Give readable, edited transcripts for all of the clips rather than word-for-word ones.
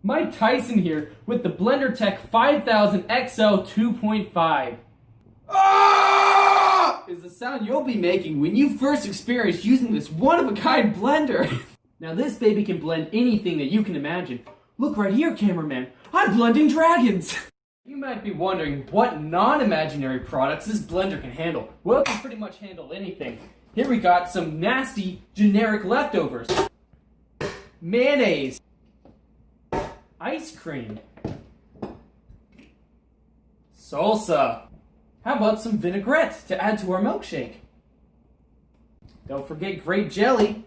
Mike Tyson here with the Blendertech 5000 XL 2.5. Ah! Is the sound you'll be making when you first experience using this one-of-a-kind blender. Now this baby can blend anything that you can imagine. Look right here, cameraman. I'm blending dragons. You might be wondering what non-imaginary products this blender can handle. Well, it can pretty much handle anything. Here we got some nasty, generic leftovers. Mayonnaise. Ice cream. Salsa. How about some vinaigrette to add to our milkshake? Don't forget grape jelly.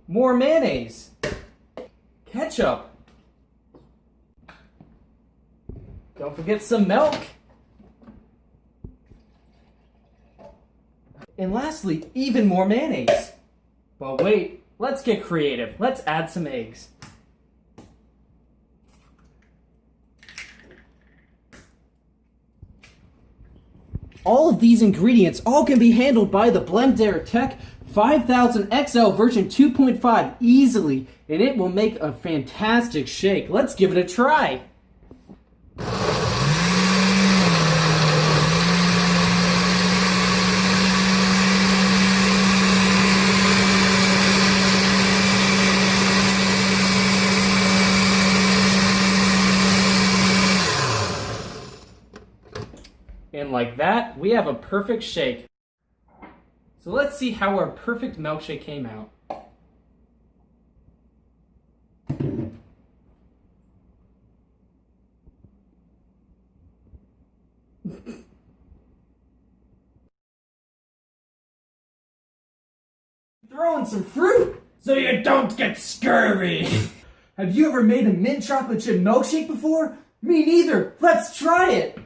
More mayonnaise. Ketchup. Don't forget some milk. And lastly, even more mayonnaise. But wait, let's get creative. Let's add some eggs. All of these ingredients can be handled by the Blendertech 5000 XL version 2.5 easily, and it will make a fantastic shake. Let's give it a try. And like that, we have a perfect shake. So let's see how our perfect milkshake came out. Throw in some fruit so you don't get scurvy. Have you ever made a mint chocolate chip milkshake before? Me neither. Let's try it.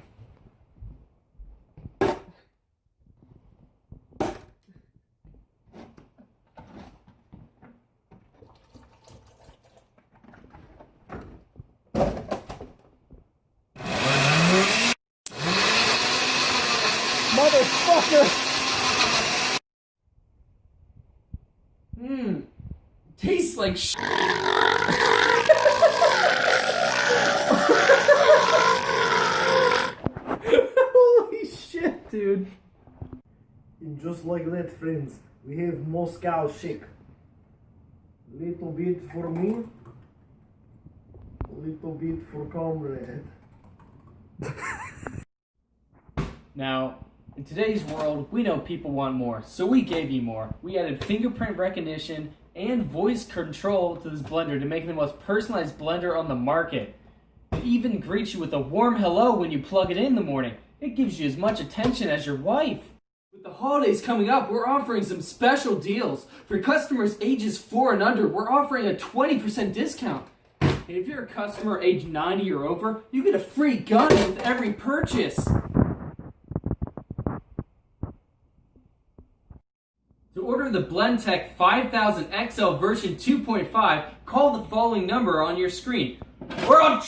Motherfucker! Tastes like sh**. Holy shit, dude. And just like that, friends, we have Moscow shake. Little bit for me, little bit for comrade. Now, in today's world, we know people want more, so we gave you more. We added fingerprint recognition and voice control to this blender to make it the most personalized blender on the market. It even greets you with a warm hello when you plug it in the morning. It gives you as much attention as your wife. With the holidays coming up, we're offering some special deals. For customers ages 4 and under, we're offering a 20% discount. And if you're a customer age 90 or over, you get a free gun with every purchase. To order the Blendertech 5000 XL version 2.5, call the following number on your screen. We're on